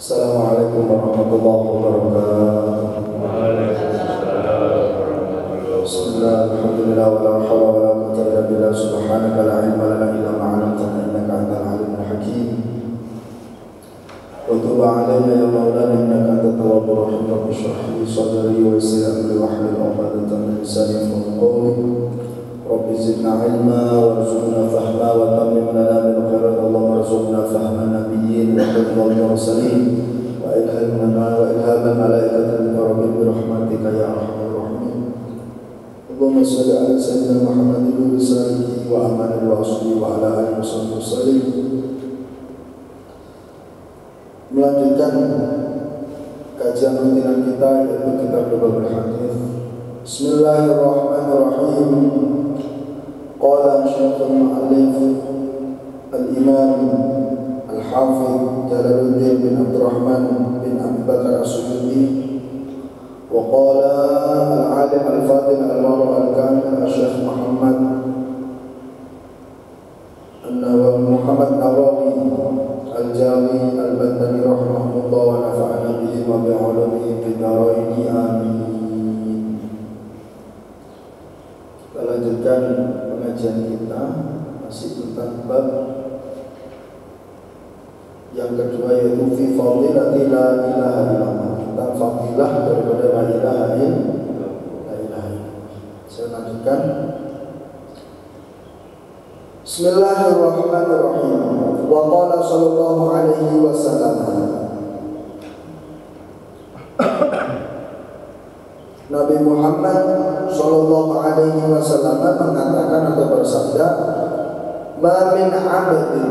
Assalamualaikum warahmatullahi wabarakatuh. Bismillah, alhamdulillah, wa la hawla wa la quwwata illa billah. Subhanaka la ilma lana illa ma 'allamtana innaka antal alimul hakim. Wa tub 'alaina ya maulana innaka antat tawwabur rahim. Rabbi shrah li sadri wa yassir amri wahlul 'uqdatam min lisani yafqahu qawli. Rabbi zidna ilma warzuqna fahma wa tammim lana bil khairat. Allahumma rzuqna fahman nabiyyin wa hifdzal mursalin wa ilhaman malaikatil karamin bi rahmatika ya arhamar rahimin. Allahumma shalli ala sayyidina Muhammadin wa risalihi wa amanil wa asli wa ala alihi wa sallim. Melanjutkan kajian rutinan kita yaitu kitab Lughul Hadis. Bismillahirrahmanirrahim. Qala Syekhul Mu'allif Al-Imam Al-Hafidh Jalaluddin bin Abdurrahman bin Abi Bakar As-Suyuti wa qala Al-Alim Al-Fadil Al-Wara Al-Kamil Syekh Muhammad Nawawi Al-Jawi Al-Bandani rahimahullah wa nafa'ana bihi wa bi'ulumihi fid dharain amin. Kita lanjutkan pengajian kita masih tentang bab yang kedua yaitu fi fadilati la ilaha illallah, tentang fadilah daripada la ilaha illallah. Saya lanjutkan. Bismillahirrahmanirrahim. Wa qala sallallahu alaihi wasallam, Nabi Muhammad sallallahu alaihi wasallam mengatakan atau bersabda, "Ma min 'abdin,"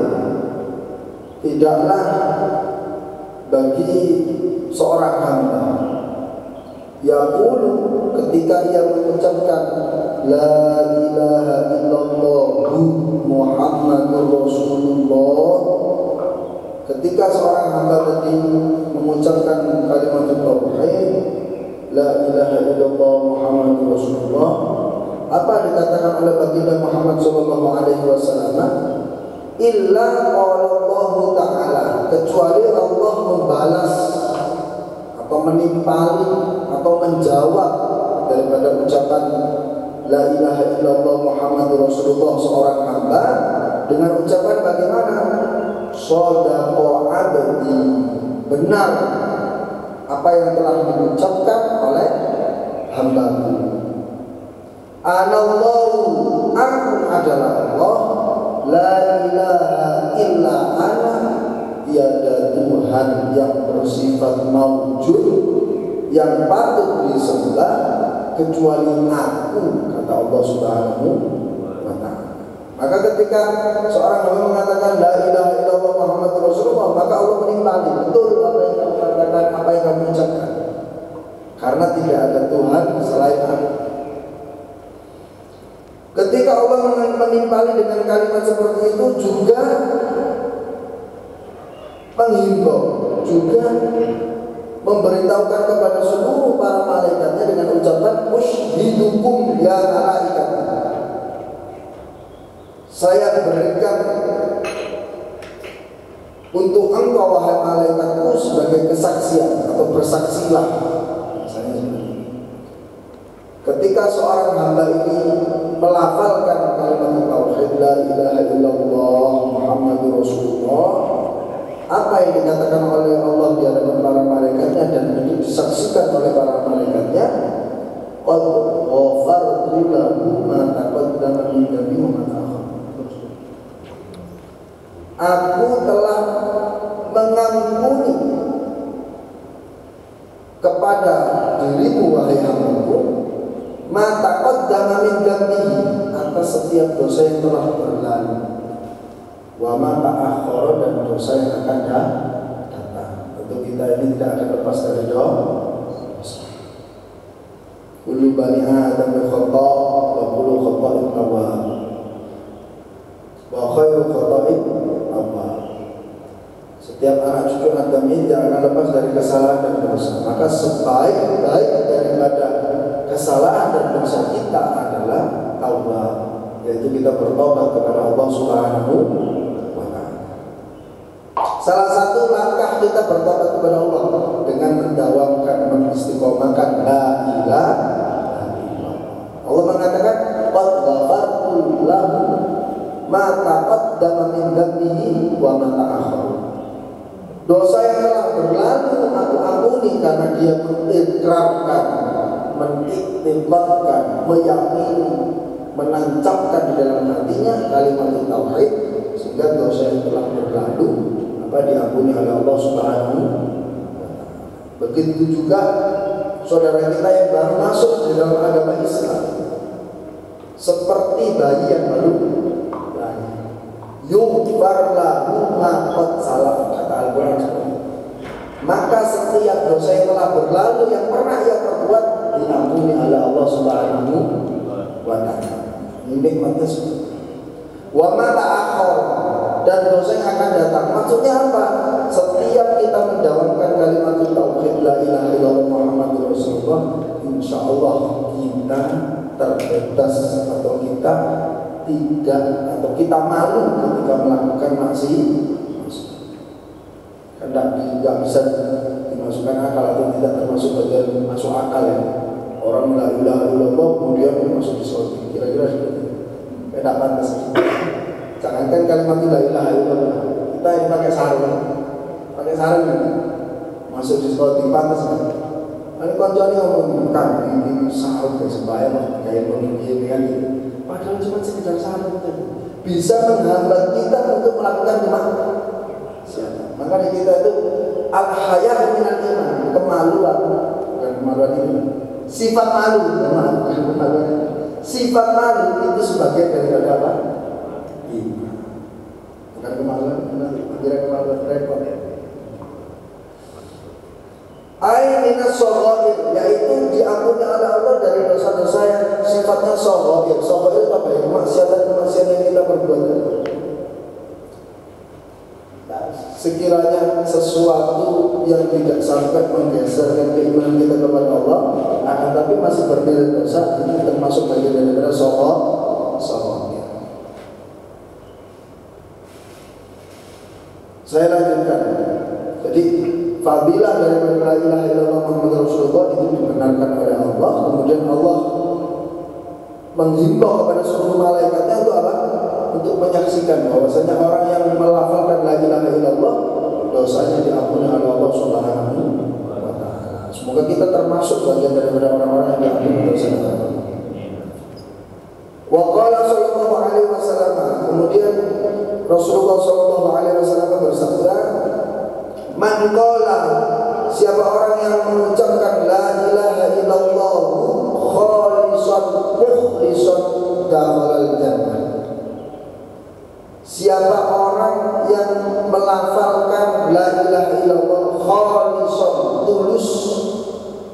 tidaklah bagi seorang hamba, yaqulu, ketika ia mengucapkan la ilaha illallah Muhammadur Rasulullah, ketika seorang hamba tadi mengucapkan kalimat tauhid la ilaha illallah Muhammadur Rasulullah, apa dikatakan oleh baginda Muhammad sallallahu alaihi wasallam? Illa qala Allah taala, kecuali Allah membalas atau menimpali atau menjawab daripada ucapan la ilaha illallah Muhammadur Rasulullah seorang hamba dengan ucapan bagaimana? Shadaqa abdi, benar apa yang telah diucapkan oleh hamba-Ku. Anallahu, aku adalah Allah, la ilaha illa ana, tiada Tuhan yang bersifat maujud yang patut disembah kecuali aku, kata Allah Subhanahu wa ta'ala. Maka ketika seorang hamba mengatakan la ilaha illallah Muhammadur Rasulullah, maka Allah menimpali betul apa yang kamu katakan, apa yang kamu ucapkan, karena tidak ada Tuhan selain aku. Ketika Allah menimpali dengan kalimat seperti itu, juga menghimbau, juga memberitahukan kepada seluruh para malaikatnya dengan ucapan usyhidukum ya malaikat, saya berikan untuk engkau wahai malaikatku sebagai kesaksian atau bersaksilah. Ketika seorang hamba ini melafalkan kalimat tauhid la ilaha illallah Muhammadur Rasulullah, apa yang dikatakan oleh Allah di hadapan para malaikatnya dan itu disaksikan oleh para malaikatnya, qad ghafartu lahu ma taqaddama min dhanbihi wa ma ta'akhkhara, aku telah mengampuni kepada dirimu wahai hambaku ma taqaddama min dhanbihi, atas setiap dosa yang telah berlalu, wa ma ta'akhkhara, dan dosa yang akan datang. Tentu kita ini tidak akan lepas dari dosa. Kullu bani Adam khata' wa kullu khata'in awwal wa khairu khata'in awwal. Setiap anak cucu Adam ini tidak akan lepas dari kesalahan dan dosa. Maka sebaik-baik daripada kesalahan dan dosa kita adalah taubat, yaitu kita bertobat kepada Allah Subhanahu wa ta'ala. Salah satu langkah cara kita bertobat kepada Allah? Dengan mendawamkan, mengistiqomahkan la ilaha illallah. Allah mengatakan qad ghafartu lahu ma taqaddama min dhanbihi wa ma ta'akhkhara. Dosa yang telah berlalu aku ampuni karena dia mengikrarkan, meniktibatkan, meyakini, menancapkan di dalam hatinya kalimat tauhid, sehingga dosa yang telah berlalu diampuni oleh Allah Subhanahu wa Ta'ala. Begitu juga saudara kita yang baru masuk di dalam agama Islam, seperti bayi yang baru lahir, yughfar lahu ma qad salaf, kata Al-Qur'an. Maka setiap dosa yang telah berlalu yang pernah ia perbuat diampuni oleh Allah Subhanahu wa Ta'ala. Ini nikmatnya semua. Wa ma ta'akhkhar, dan dosa yang akan datang. Maksudnya apa? Setiap kita mendawamkan kalimat tauhid la ilaha illallah Muhammadur Rasulullah, insyaallah kita terbebas atau kita tidak atau kita malu ketika melakukan maksiat. Karena tidak bisa dimasukkan akal atau tidak termasuk bagian masuk akal ya. Orang la ilaha illallah kemudian masuk di surga. Kira-kira seperti itu. Tidak pantas. Jangankan kalimat la ilaha illallah, kita yang pakai sarung masuk di sekolah di pantas kan? Ada kancane ngomong kan ini sarung kayak sebaya lah kayak begini kan gitu. Padahal cuma sekedar sarung itu bisa menghambat kita untuk melakukan kemaksiatan. Makanya kita itu al-haya minal iman, kemaluan, bukan kemaluan ini, sifat malu, sifat malu itu sebagai daripada apa? Iman. Bukan kemaluan, kira kemaluan repot ya. Minas shaghair, yaitu diampuni oleh Allah dari dosa-dosa yang sifatnya shaghair. Shaghair itu apa ya? Kemaksiatan yang kita perbuat. Nah, sekiranya sesuatu yang tidak sampai menggeserkan keimanan kita kepada Allah, akan tapi masih bernilai dosa, ini termasuk bagian dari shaghair. Saya lanjutkan. Jadi fadilah dari la ilaha illallah Muhammadur Rasulullah itu dibenarkan oleh Allah. Kemudian Allah menghimbau kepada seluruh malaikatnya untuk apa? Untuk menyaksikan bahwasanya orang yang melafalkan la ilaha illallah dosanya diampuni oleh Allah Subhanahu wa Ta'ala. Semoga kita termasuk bagian daripada orang-orang yang diampuni dosanya. Wa qala sallallahu alaihi wasallam, kemudian Rasulullah sallallahu alaihi wasallam bersabda, man qala, siapa orang yang mengucapkan la ilaha illallah khalisan mukhlisan dakhalal jannah. Siapa orang yang melafalkan la ilaha illallah khalisan, tulus,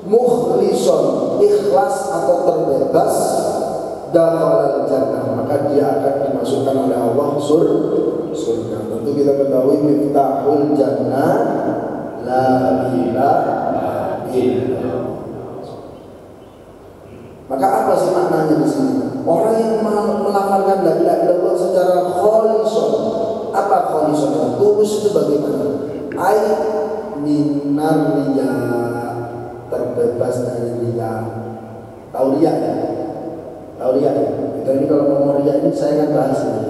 mukhlisan, ikhlas atau terbebas, dakhalal jannah, maka dia akan dimasukkan oleh Allah surga. Tentu kita ketahui miftahul jannah la ilaha illallah. Maka apa sih maknanya di sini? Orang yang melafalkan la ilaha illallah secara khalisan. Apa khalisan? Tulus itu bagaimana? Ai minar riya, terbebas dari riya. Tahu riya ya? Tahu riya ya? Kita ini kalau mau riya ini saya akan bahas ini.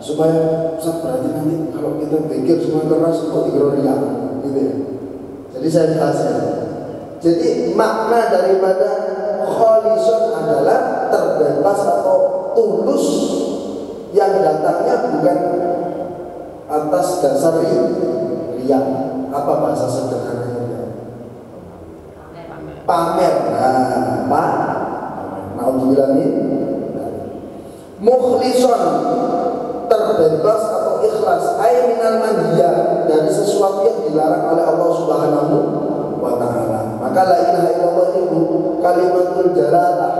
Supaya Ustaz berarti nanti kalau kita pikir semua keras kok dikira riya gitu ya. Jadi saya bahasnya. Jadi makna daripada khalisun adalah terbebas atau tulus yang datangnya bukan atas dasar riya. Apa bahasa sederhananya? Pamer. Nah, apa? Naudzubillah min. Mukhlisun, terbebas atau ikhlas, ai minal manhiya, dari sesuatu yang dilarang oleh Allah Subhanahu wa Ta'ala. Maka la ilaha illallah itu kalimatul jalalah,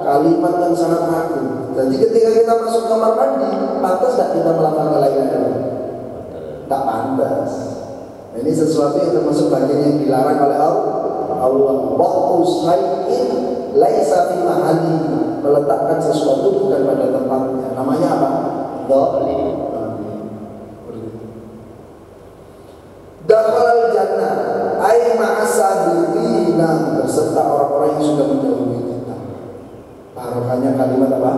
kalimat yang sangat agung. Jadi ketika kita masuk kamar mandi, pantas tidak kita melafalkan la ilaha illallah? Tak pantas. Ini sesuatu yang termasuk bagian yang dilarang oleh Allah. Waqtu syai'in laisa fi mahalli, meletakkan sesuatu bukan pada tempatnya. Namanya apa? Dhalim. Dakhalal barokahnya kalimat apa?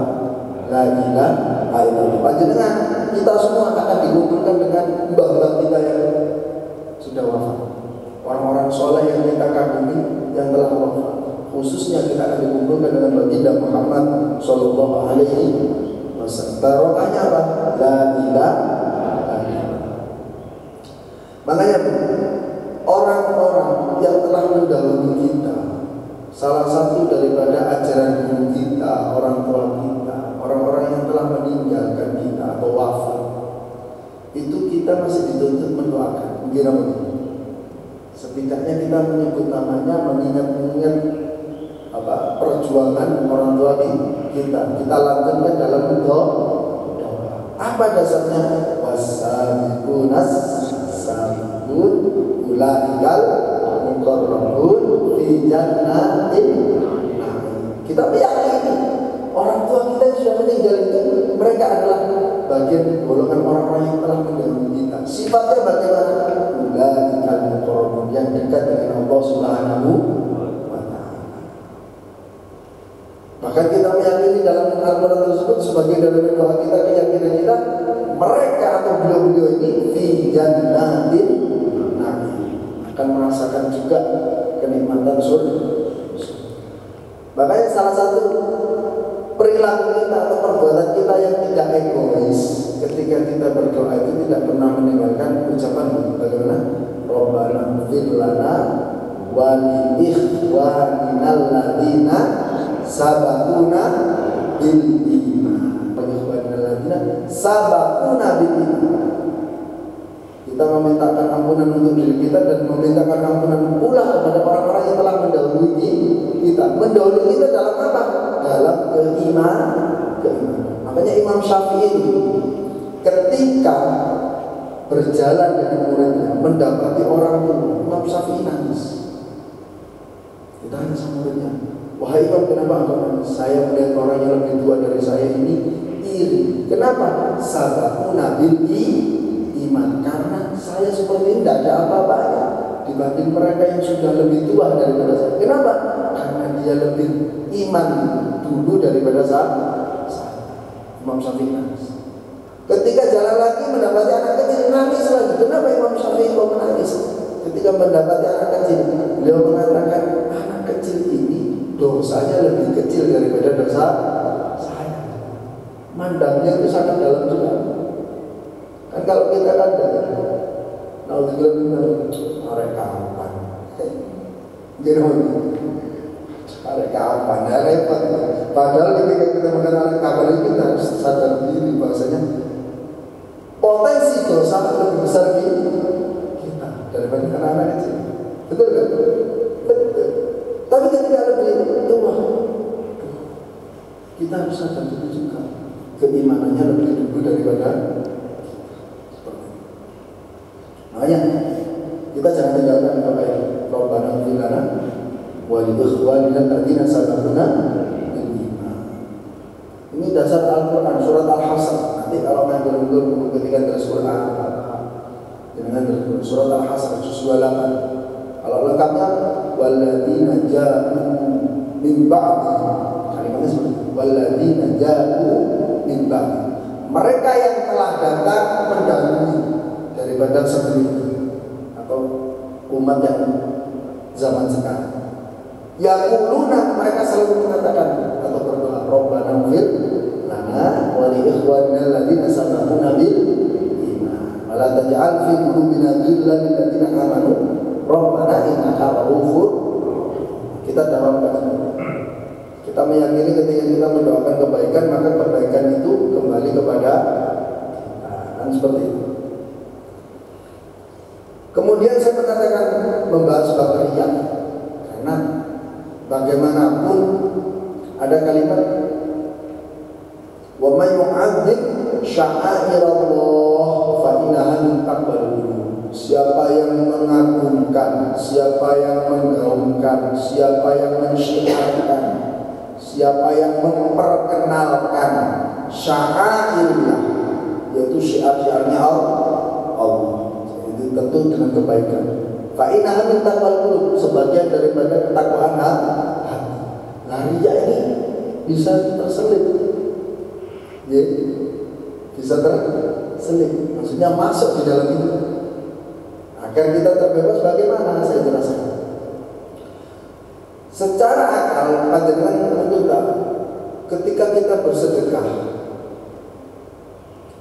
La ilaha illallah. Panjenengan kita semua akan dikumpulkan dengan mbah-mbah kita yang sudah wafat. Orang-orang soleh yang kita kagumi yang telah wafat. Khususnya kita akan dikumpulkan dengan baginda Muhammad sallallahu alaihi wasallam. Barokahnya apa? La ilaha illallah. Makanya orang-orang yang telah mendahului kita, salah satu daripada ajaran guru kita, orang tua kita, orang-orang yang telah meninggalkan kita atau wafat, itu kita masih dituntut mendoakan. Kira begitu. Setidaknya kita menyebut namanya, mengingat perjuangan orang tua kita. Kita lanjutkan dalam doa. Apa dasarnya? Wasabiqunas sabiqun ulaikal muqarrabun fi jannatin. Kita meyakini orang tua kita yang sudah meninggal itu mereka adalah bagian golongan orang-orang yang telah mendahului kita. Sifatnya bagaimana? Ulaikal muqarrabun, yang dekat dengan Allah Subhanahu wa ta'ala. Bahkan kita meyakini dalam Al-Quran tersebut sebagai dari doa kita, keyakinan kita, mereka atau beliau-beliau ini fi jannatin akan merasakan juga kenikmatan surga. Makanya salah satu perilaku kita atau perbuatan kita yang tidak egois ketika kita berdoa itu tidak pernah meninggalkan ucapan bagaimana? Rabbana ighfir lana wa li ikhwanina alladziina sabaquna bil iman. Ikhwanina alladziina sabaquna bil iman. Kita memintakan ampunan untuk diri kita dan memintakan ampunan pula kepada orang-orang yang telah mendahului kita. Mendahului kita dalam apa? Dalam keimanan. Makanya Imam Syafi'i ketika berjalan dengan muridnya mendapati orang tua, Imam Syafi'i nangis. Ditanya sama muridnya, wahai Imam, kenapa engkau nangis? Saya melihat orang yang lebih tua dari saya ini iri. Kenapa? Sabaquna bil iman, karena saya seperti ini tidak ada apa-apanya dibanding mereka yang sudah lebih tua daripada saya. Kenapa? Karena dia lebih iman dulu daripada saya. Imam Syafi'i nangis. Ketika jalan lagi mendapati anak kecil, nangis lagi. Kenapa Imam Syafi'i kok menangis? Ketika mendapati anak kecil, beliau mengatakan anak kecil ini dosanya lebih kecil daripada dosa saya. Mandangnya itu sangat dalam juga. Kan kalau kita kan arek kapan? Arek kapan? Ya repot. Padahal ketika kita mengenal arek kapan itu kita harus sadar diri bahwasanya potensi dosa lebih besar kita daripada anak-anak kecil. Betul kan? Betul. Tapi ketika lebih tua, kita harus sadar diri juga keimanannya lebih dulu daripada. Makanya kita jangan tinggalkan doa ini. Rabbana ighfir lana wa li ikhwanina alladziina sabaquna bil iman. Ini dasar Al-Qur'an surat Al-Hasr. Nanti kalau ngambil buku ketika dari Quran dengan surat Al-Hasr juz 28. Kalau lengkapnya walladziina ja'u min ba'di. Kalimatnya seperti itu. Walladziina ja'u min ba'di. Mereka yang telah datang mendahului daripada sebelum atau umat yang zaman sekarang. Yaquluna, mereka selalu mengatakan atau berdoa, Rabbana ighfir lana wa li ikhwanina alladziina sabaquna bil iman wa la taj'al fi qulubina ghillan lil ladziina amanu Rabbana innaka ra'ufur. Kita dawamkan. Kita meyakini ketika kita mendoakan kebaikan, maka kebaikan itu kembali kepada kita. Kan seperti itu. Kemudian saya mengatakan membahas bab riya, karena bagaimanapun ada kalimat wa may yu'azzim sya'airallah fa innaha min taqwal qulub. Siapa yang mengagungkan, siapa yang menggaungkan, siapa yang mensyiarkan, siapa yang memperkenalkan sya'airullah, yaitu syiar-syiarnya Allah, tentu dengan kebaikan. Fa innaha min taqwal qulub, sebagian daripada ketakwaan hati. Nah, riya ini bisa terselip. Ya, bisa terselip. Maksudnya masuk di dalam itu. Agar kita terbebas bagaimana? Saya jelaskan. Secara akal, panjenengan tentu tahu, ketika kita bersedekah,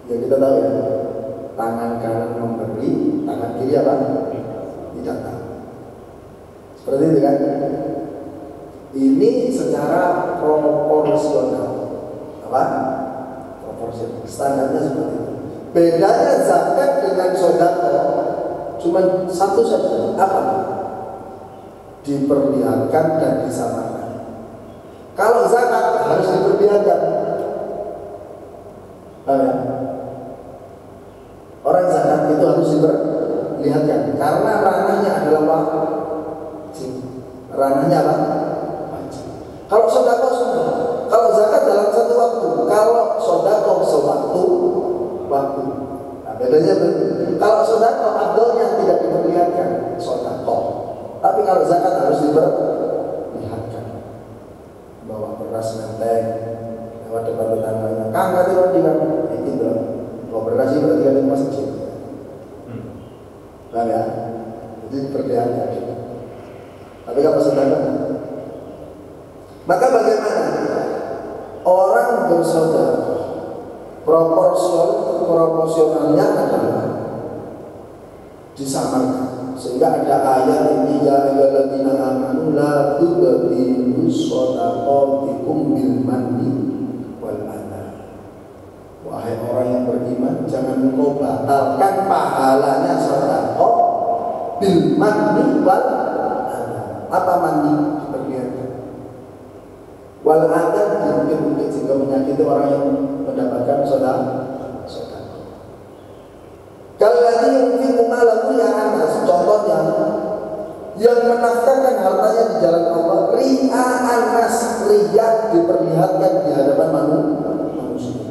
ya kita tahu ya, tangan kanan memberi, tangan kiri apa? Tidak tahu. Seperti itu kan? Ini secara proporsional. Apa? Proporsional. Standarnya seperti itu. Bedanya zakat dengan sedekah cuma satu saja. Apa? Diperlihatkan dan disamakan. Kalau zakat harus diperlihatkan. Ya? Orang zakat itu harus diperlihatkan karena ranahnya adalah wajib. Ranahnya apa? Wajib. Kalau sedekah sudah. Kalau zakat dalam satu waktu. Kalau sedekah sewaktu waktu. Nah, bedanya begitu. Kalau sedekah abdolnya tidak diperlihatkan sedekah. Tapi kalau zakat harus diperlihatkan. Bawa beras menteng lewat depan tetangganya. Kang kate roti kan? Gitu. Bawa beras itu berarti kan di masjid. Paham ya? Jadi diperlihatkan. Tapi kalau sedekah, maka bagaimana? Orang bersedekah proporsionalnya adalah disamarkan. Sehingga ada ayat ini, ya ayyuhalladzina amanu la tubtilu shadaqatikum bil manni wal adha. Wahai orang yang beriman, jangan engkau batalkan pahalanya sedekah bil manni wal adha. Apa manni? Diperlihatkan. Wal adha diungkit-ungkit sehingga menyakiti orang yang mendapatkan sedekah. Kalladzi yunfiqu malahu ya'anas, contohnya yang menafkahkan hartanya di jalan Allah, ria'an nas, riya diperlihatkan di hadapan manusia.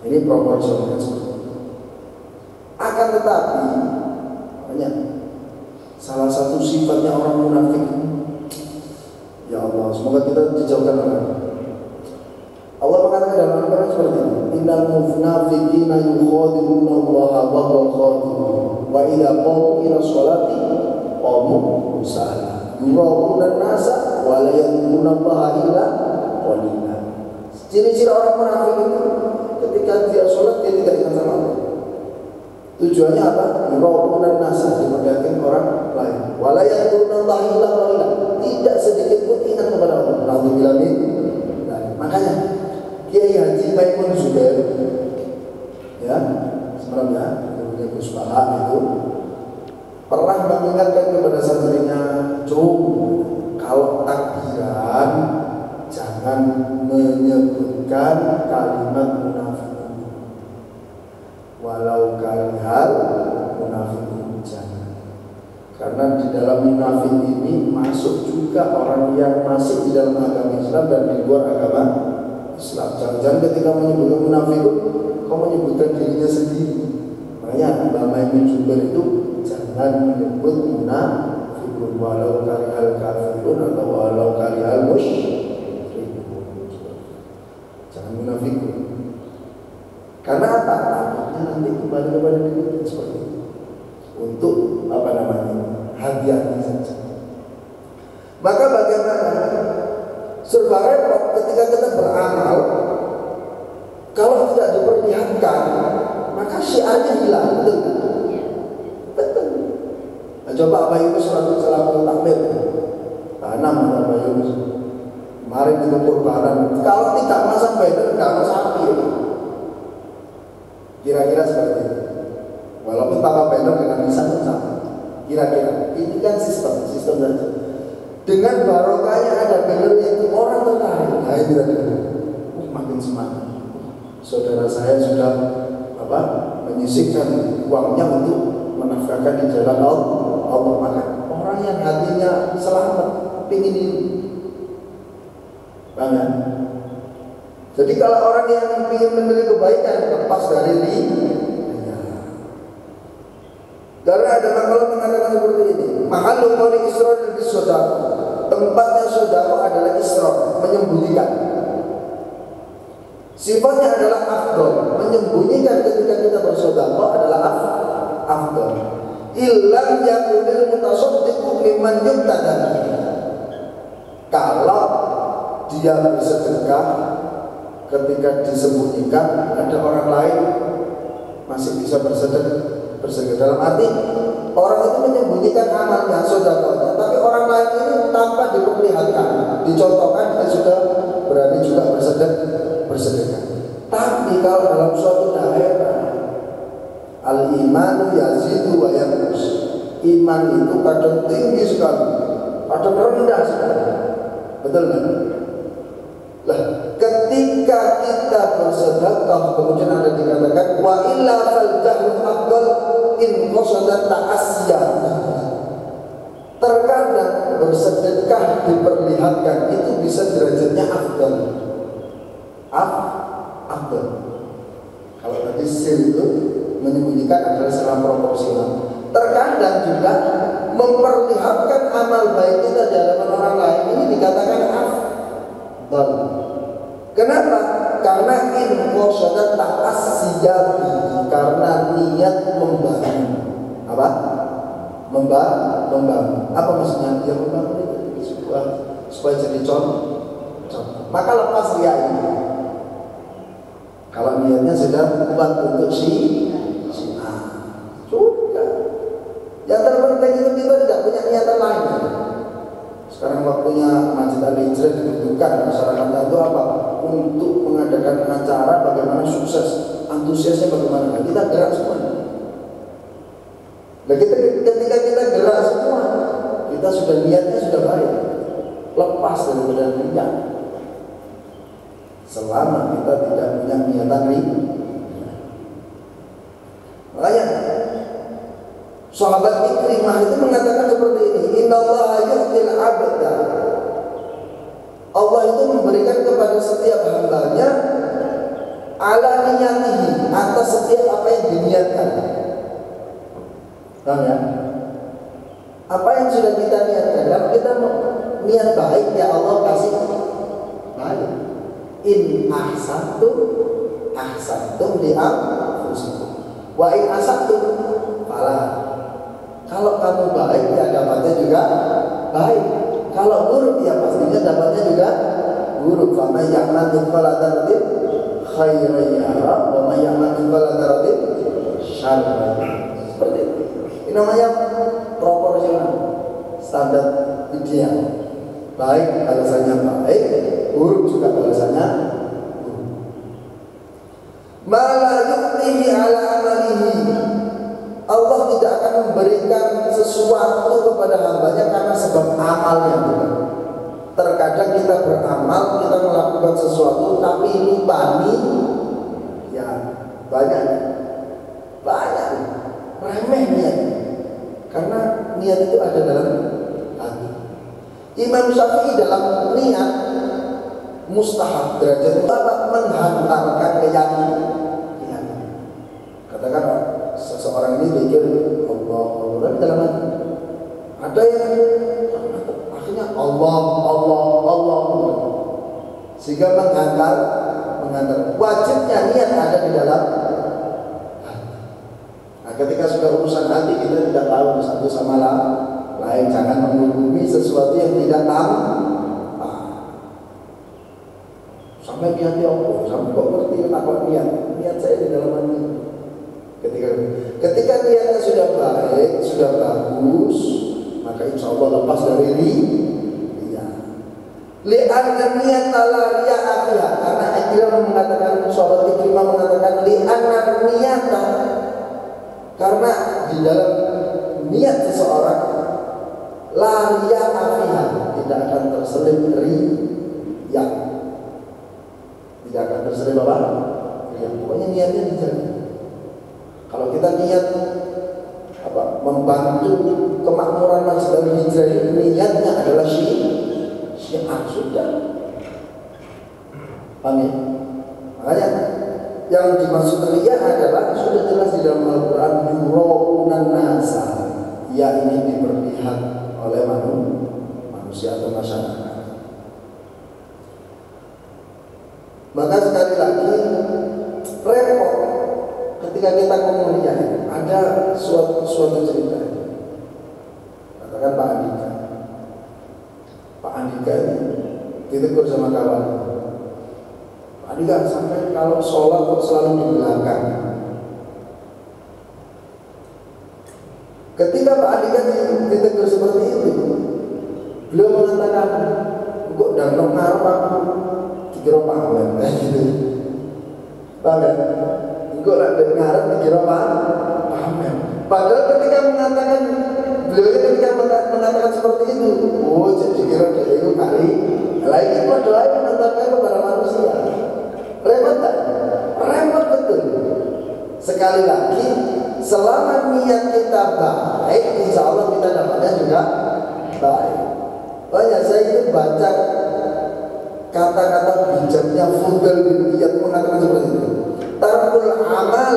Ini proporsional seperti itu. Akan tetapi, banyak salah satu sifatnya orang munafik. Ya Allah, semoga kita dijauhkan orang. Allah mengatakan dalam Al-Quran seperti ini, innal munafiqina yukhadi'una Allah wa huwa khadi'uhum wa idza qamu ila sholati qamu kusala yura'una an-nasa wa la yadhkuruna Allah illa qalila. Ciri-ciri orang munafik itu ketika dia sholat dia tidak ingat sama Allah. Tujuannya apa? Yura'una an-nasa, diperlihatkan orang lain. Wa la yadhkuruna Allah illa qalila. Tidak sedikit pun ingat kepada Allah. Alhamdulillah. Makanya Kiai Haji Maimun Zubair, ya, sebenarnya punya Gus Baha itu pernah mengingatkan kepada santrinya, kalau takbiran jangan menyebutkan kalimat munafik, walau kalihal munafik jangan, karena di dalam munafik ini masuk juga orang yang masih di dalam agama Islam dan di luar agama Islam. Jangan-jangan ketika menyebutkan munafik, kau menyebutkan dirinya sendiri. Makanya Mbak Maimun Zubair itu jangan menyebut munafikun walau karihal kafirun atau walau karihal musyrikun. Jangan munafikun. Karena apa? Takutnya nanti kembali kepada diri seperti itu. Untuk apa namanya? Hati-hati saja. Maka bagaimana? Serba repot ketika kita beramal, kalau tidak diperlihatkan, maka syiarnya hilang, betul? Betul. Nah, coba Pak Yunus waktu selama takmir, tanam Pak Yunus. Kemarin itu kurbanan, kalau tidak masang banner, tidak masang sapi. Kira-kira seperti itu. Walaupun tanpa banner dengan lisan sama. Kira-kira ini kan sistem saja. Dengan barokahnya ada banner itu orang tertarik. Nah itu tadi, makin semangat. Saudara saya sudah menyisihkan uangnya untuk menafkahkan di jalan Allah. Maka orang yang hatinya selamat pingin ini. Bang. Jadi kalau orang yang ingin memberi kebaikan lepas dari ini. Karena ada makalah mengatakan seperti ini, mahallu qawli Israil bis-sadaqah. tempatnya sedekah adalah israr, menyembunyikan. Sifatnya adalah afdol, menyembunyikan ketika kita bersedekah adalah afdol. Illam yakunil mutasaddiqu mimman yubtada. Kalau dia bersedekah ketika disembunyikan ada orang lain masih bisa bersedekah. Dalam arti orang itu menyembunyikan amalnya, sedekahnya, tapi orang lain ini tanpa diperlihatkan, dicontohkan, dia sudah berani juga bersedekah. Tapi kalau dalam suatu daerah al-imanu yazidu wa yanqus, iman itu kadang tinggi sekali, kadang rendah sekali. Betul kan? Lah, ketika kita bersedekah kemudian ada dikatakan wa illa fal jahlu afdal in qasada ta'asya. Terkadang bersedekah diperlihatkan itu bisa derajatnya afdal. Afdal. Kalau tadi sir itu menyembunyikan adalah secara proporsional. Terkadang juga memperlihatkan amal baik kita di hadapan orang lain ini dikatakan afdal. Kenapa? Karena in qasada ta'asya, karena niat membangun. Apa? Membangun. Apa maksudnya? Ya membangun itu supaya jadi contoh. Maka lepas riya ini. Kalau niatnya sudah kuat untuk sudah. Yang terpenting itu kita tidak punya niatan lain. Sekarang waktunya Masjid Al-Hijrah dibutuhkan masyarakat itu apa? Untuk mengadakan acara bagaimana sukses, antusiasnya bagaimana. Nah, kita gerak semua. Nah, ketika kita gerak semua, kita sudah niatnya sudah baik, lepas daripada niat. Selama kita tidak punya niatan riya. Makanya sahabat Ikrimah itu mengatakan seperti ini, innallaha yu'til 'abda. Allah itu memberikan kepada setiap hambanya ala niyatihi, atas setiap apa yang diniatkan. Paham ya? Apa yang sudah kita niatkan, kalau kita mau niat baik ya Allah kasih baik. In ahsantum li anfusikum wa in asatum fala. Kalau kamu baik ya dapatnya juga baik. Kalau buruk ya pastinya dapatnya juga buruk. Fa may ya'mal mithqala dzarratin khairan yara wa may ya'mal mithqala dzarratin syarran. Seperti itu. Ini namanya proporsional, standar ideal. Baik balasannya baik, buruk juga balasannya buruk. Mala yu'tihi ala amalihi. Allah tidak akan memberikan sesuatu kepada hambanya karena sebab amalnya, bukan. Terkadang kita beramal, kita melakukan sesuatu tapi lupa nih, ya banyak remeh niat, karena niat itu ada dalam hati. Imam Syafi'i dalam niat mustahab derajat menghantarkan keyakinan. Katakan seseorang ini mikir Allah, dalam hati. Ada yang akhirnya Allah, sehingga menghantar. Wajibnya niat ada di dalam hati. Nah, ketika sudah urusan hati kita tidak tahu satu sama lain, jangan menghubungi sesuatu yang tidak tampak. Sampai di hati Allah, sampai kok ngerti apa niat saya di dalam hati. Ketika niatnya sudah baik, sudah bagus, maka insya Allah lepas dari riya. Li'anna niyata la riya'a fiha, karena Ikrimah mengatakan, sahabat Ikrimah mengatakan li'anna niyata, karena di dalam niat seseorang la riya'a fiha, tidak akan terselip riya. Tidak akan terselip apa? Riya. Pokoknya niatnya dijaga. Kalau kita niat membantu kemakmuran Masjid Al-Hijrah ini, niatnya adalah syiar sudah. Paham ya? Makanya yang dimaksud riya adalah sudah jelas di dalam Al-Quran, yuraunan nasa, ia ingin diperlihat oleh manusia. manusia atau masyarakat. Maka sekali lagi repot ketika kita komunikasi. Ada suatu cerita. Katakan Pak Andika. Pak Andika ini ditegur sama kawan. Pak Andika sampai kalau sholat kok selalu di belakang. Ketika Pak Andika ditegur seperti itu, beliau mengatakan, kok dan ngarep aku dikira Pak Ahmed, gitu. Paham ya? Kok ngarep dikira Pak Ahmed. Padahal ketika mengatakan, beliau ketika mengatakan seperti itu, oh jadi kira dia itu kali lain itu adalah yang mengatakan kepada manusia. Repot tak? Repot betul. Sekali lagi, selama niat kita baik, insya Allah kita dapatnya juga baik. Oh ya, saya itu baca kata-kata bijaknya Fudail bin Iyad mengatakan seperti itu. Tarkul amal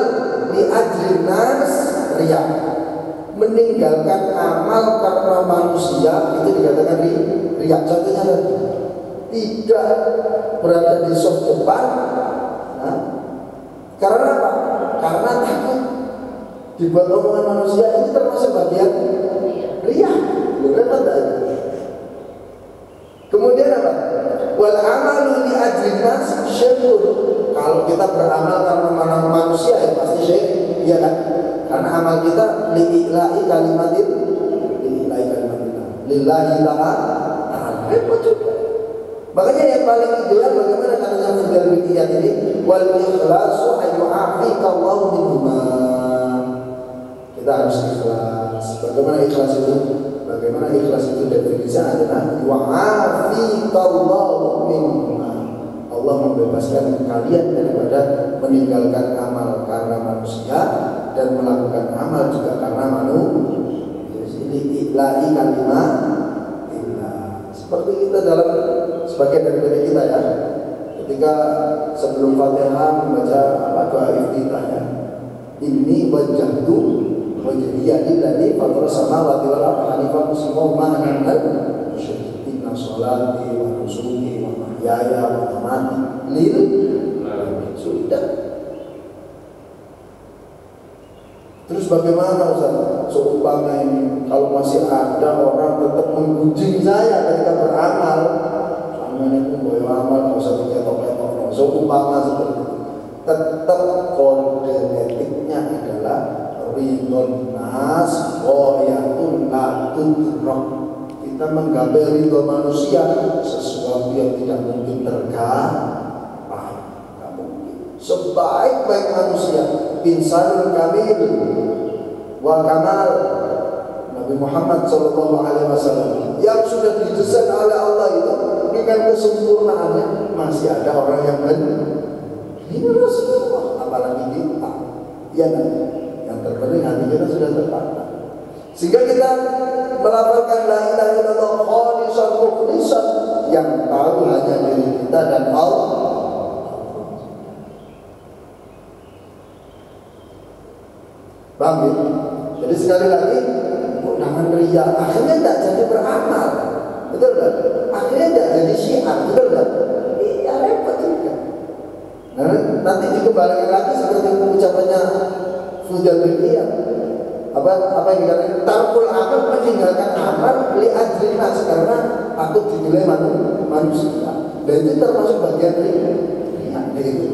li ajrin nas riya. Meninggalkan amal karena manusia itu dikatakan riya. Contohnya tidak berada di soft depan, nah, karena apa? Karena takut dibuat omongan manusia. Ini termasuk bagian riya. Kemudian apa? Wal amalu li ajrin nas syirkun. Kalau kita beramal karena manusia ya pasti syirik, iya kan? Karena amal kita lillahi kalimatin lillahi ta'ala. Repot juga. Makanya yang paling ideal bagaimana katanya Fudail bin Iyad ini, wal ikhlasu ayyu'afika Allahu minhuma. Kita harus ikhlas. Bagaimana ikhlas itu? Bagaimana ikhlas itu definisinya adalah wa'afika Allahu minhuma. Allah membebaskan kalian daripada meninggalkan amal karena manusia dan melakukan amal juga karena manusia. Ini iklahi kalimat ilah. Seperti kita dalam sebagian dari kita ya, ketika sebelum Fatihah membaca doa iftitahnya, ini wajahtu wajhiya lillazi fatara samawati wal ardi hanifan musliman ma ana minal musyrikin. Inna sholati wa nusuki wa mahyaya wa mamati lillahi. Sudah. Terus bagaimana Ustaz? Seumpama ini kalau masih ada orang tetap mengunjing saya ketika beramal, sama ini pun boleh amal, nggak usah diketok-ketok. Seumpama seperti itu, tetap kode etiknya adalah ridhon nas wayatun la tudrok. Kita menggapai ridho manusia sesuatu yang tidak mungkin tergapai, nggak mungkin. Sebaik-baik manusia, insanul kamil wa kamal, Nabi Muhammad SAW yang sudah didesain oleh Allah itu dengan kesempurnaannya, masih ada orang yang ini Rasulullah, apalagi kita ya kan? Yang terpenting hati kita sudah terpatah, sehingga kita melafalkan la ilaha illallah khalisan mukhlisan, yang tahu hanya diri kita dan Allah. Paham ya? Jadi sekali lagi, jangan riya, akhirnya tidak jadi beramal, betul kan? Akhirnya tidak jadi syiar, betul kan? Iya, repot juga. Nah, nanti dikembalikan lagi seperti ucapannya Fudail bin Iyad. Apa yang dikatakan? Tarkul amal, meninggalkan amal li ajrin nas, karena takut dinilai manusia. Dan itu termasuk bagian riya. Itu.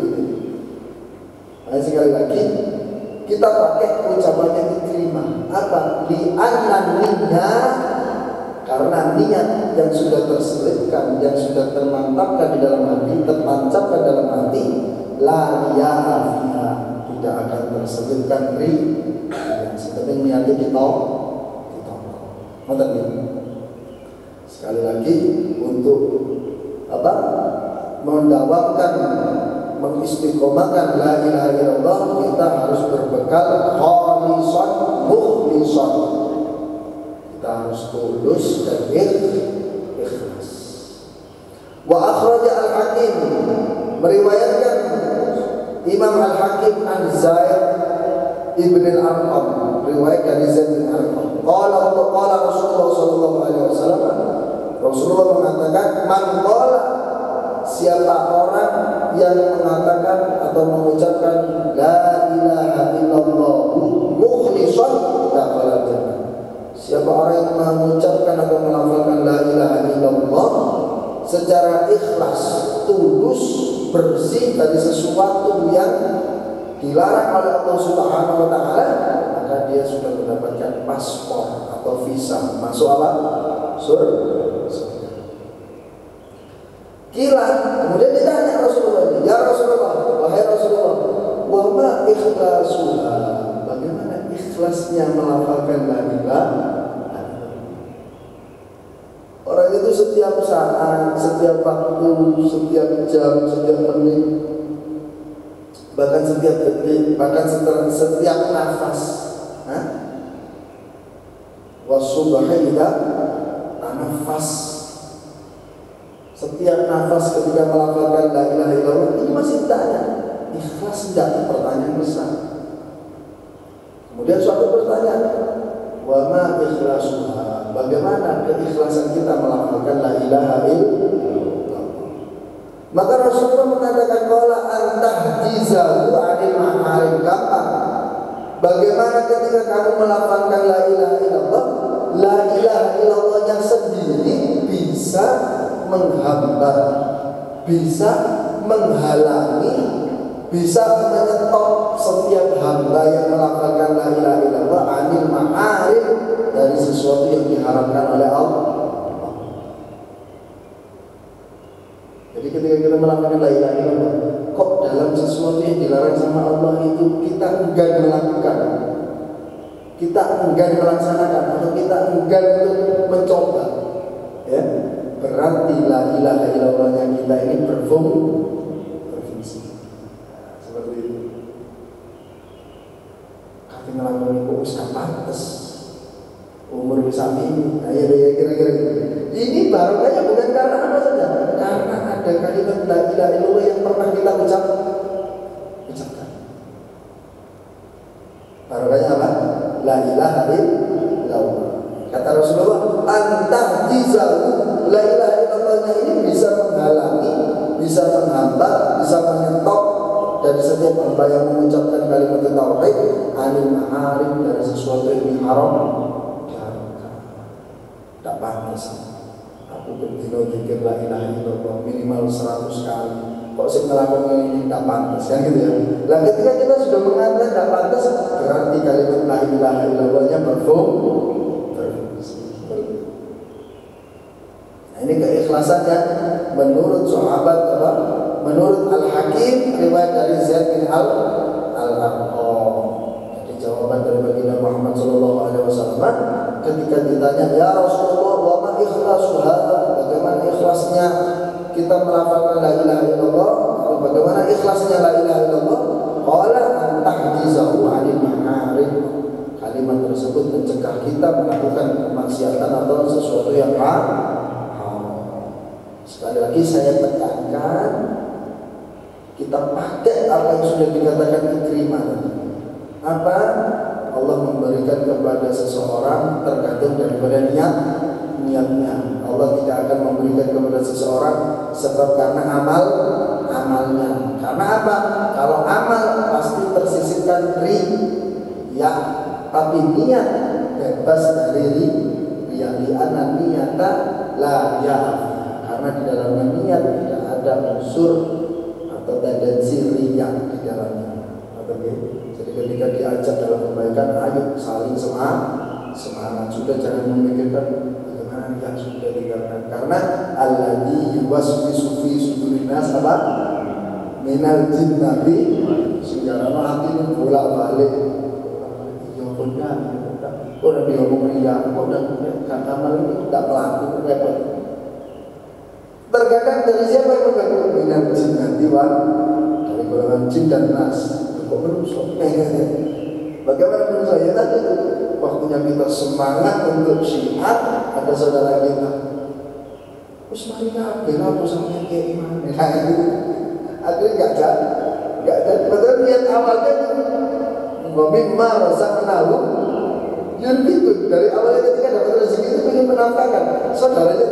Nah, sekali lagi kita pakai ucapannya Ikrimah. Apa? Li'annaninya, karena niat yang sudah terselipkan, yang sudah termantapkan di dalam hati, tertancapkan dalam hati, la riya'a fiha, tidak akan terselipkan riya. Seperti niatnya ditolak. Sekali lagi untuk apa? Mendawamkan, mengistiqomahkan la ilaha illallah, kita harus berbekal khalisan mukhlisan. Kita harus tulus dan ikhlas. Wa akhraja al-Hakim, meriwayatkan Imam al-Hakim an Zaid ibn al-Arqam, riwayat dari Zaid bin Arqam. Qala Rasulullah sallallahu alaihi wasallam, Rasulullah mengatakan, man qala, siapa orang yang mengatakan atau mengucapkan la ilaha illallah mukhlishan dakhala jannah. Siapa orang yang mengucapkan atau melafalkan la ilaha illallah secara ikhlas, tulus, bersih dari sesuatu yang dilarang oleh Allah Subhanahu wa taala, maka dia sudah mendapatkan paspor atau visa masuk apa? Surga. Kila, kemudian ditanya Rasulullah ini, ya Rasulullah, wahai Rasulullah, wa ma ikhlasuha, bagaimana ikhlasnya melafalkan la ilaha? Orang itu setiap saat, setiap waktu, setiap jam, setiap menit, bahkan setiap detik, bahkan setiap nafas, wasubhi idza tanafas. Setiap nafas ketika melafalkan la ilaha illallah ini masih ditanya, ikhlas tidak? Pertanyaan besar. Kemudian suatu pertanyaan, wa ma ikhlasuha, bagaimana keikhlasan kita melafalkan la ilaha illallah? Maka Rasulullah mengatakan, qala antahjizahu 'anil ma'arif, gampang. Bagaimana ketika kamu melafalkan la ilaha illallah, la ilaha illallahnya sendiri bisa menghambat, bisa menghalangi, bisa menyetop setiap hamba yang melafalkan la ilaha illallah 'anil ma'arif, dari sesuatu yang diharamkan oleh Allah. Jadi ketika kita melafalkan la ilaha illallah, kok dalam sesuatu yang dilarang sama Allah itu kita enggan melakukan, kita enggan melaksanakan, atau kita enggan untuk mencoba, ya, berarti la ilaha illallahnya kita ini berfungsi. Seperti itu. Kata ngelakuin kok usah pantes umur bisa ini, nah ya kira-kira gitu. Ini barokahnya bukan karena apa saja, karena ada kalimat la ilaha illallah yang pernah kita ucapkan. Barokahnya apa? La ilaha illallah. Kata Rasulullah, antahjizahu, la ilaha illallahnya ini bisa menghalangi, bisa menghambat, bisa menyetop dari setiap hamba yang mengucapkan kalimat tauhid 'anil ma'arif, dari sesuatu yang diharam. Tak pantas aku berdino zikir la ilaha illallah minimal 100 kali, kok sih ngelakuin ini tak pantas, kan gitu ya. Nah ketika kita sudah mengatakan tak pantas, berarti kalimat la ilaha illallahnya berfungsi. Nah, ini keikhlasannya menurut sahabat apa? Menurut Al-Hakim, riwayat dari Zaid bin Al-Arqam. Jadi jawaban dari baginda Muhammad SAW ketika ditanya, ya Rasulullah, wa ma ikhlasuha, bagaimana ikhlasnya kita melafalkan la ilaha illallah, atau bagaimana ikhlasnya la ilaha illallah? Qala antahjizahu 'anil ma'arif. Kalimat tersebut mencegah kita melakukan kemaksiatan atau sesuatu yang haram. Sekali lagi saya tekankan, kita pakai apa yang sudah dikatakan Ikrimah. Apa? Allah memberikan kepada seseorang tergantung daripada niatnya. Allah tidak akan memberikan kepada seseorang sebab karena amalnya. Karena apa? Kalau amal pasti tersisihkan riya, tapi niat bebas dari riya. Li'anna niyata la ya'fi, karena di dalamnya niat tidak ada unsur atau tendensi riya di dalamnya. Jadi ketika diajak dalam kebaikan, ayo saling semangat. Sudah jangan memikirkan bagaimana yang sudah tinggalkan, karena alladzi yuwaswisu fi sudurin nas apa? Minal jinnati, sehingga hati ini bolak-balik. Ya benar, kok udah diomongin ya, kok udah kata amal ini tidak melaku, repot. Terkadang dari siapa yang mengganggu? Minal jinnati wal, dari golongan jin dan nas. Kok menusuk? Bagaimana menusuk? Ya tadi waktunya kita semangat untuk syiar, ada saudara kita, terus mari kabeh aku sampe kayak gimana? Akhirnya nggak jadi. Padahal niat awalnya mimma razaqnahu yunfiqun, dari awalnya ketika dapat rezeki itu ingin menafkahkan saudaranya.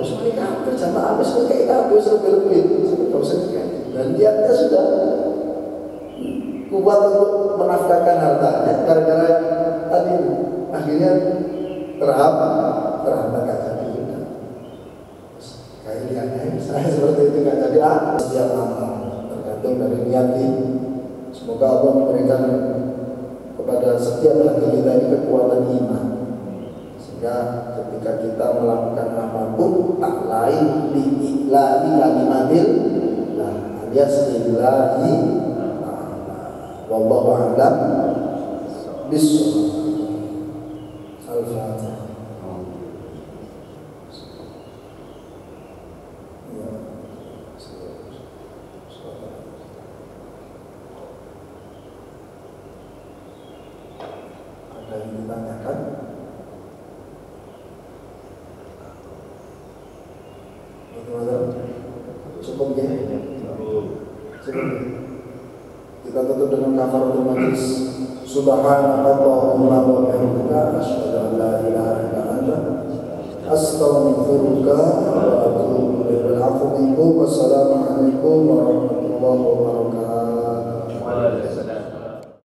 Soalnya kabeh jamaah wis kayak kabeh wis lebih enggak usah dikaji. Dan niatnya sudah kuat untuk menafkahkan hartanya gara-gara tadi akhirnya terhambat gak jadi juga. Kayaknya saya seperti itu gak jadi setiap amal tergantung dari niat ini. Semoga Allah memberikan kepada setiap hati kita ini kekuatan iman, sehingga ketika kita melakukan apapun tak lain bi'ilahi kalimatil alias illahi wallahu a'lam bis-shawab. Al-Fatihah. Ada yang ditanyakan? Cukup ya? Cukup. Kita tutup dengan kafaratul majlis. Subhanallahumma wa bihamdika asyhadu an la ilaha illa anta astaghfiruka wa atubu ilaik. Wassalamu alaikum warahmatullahi wabarakatuh.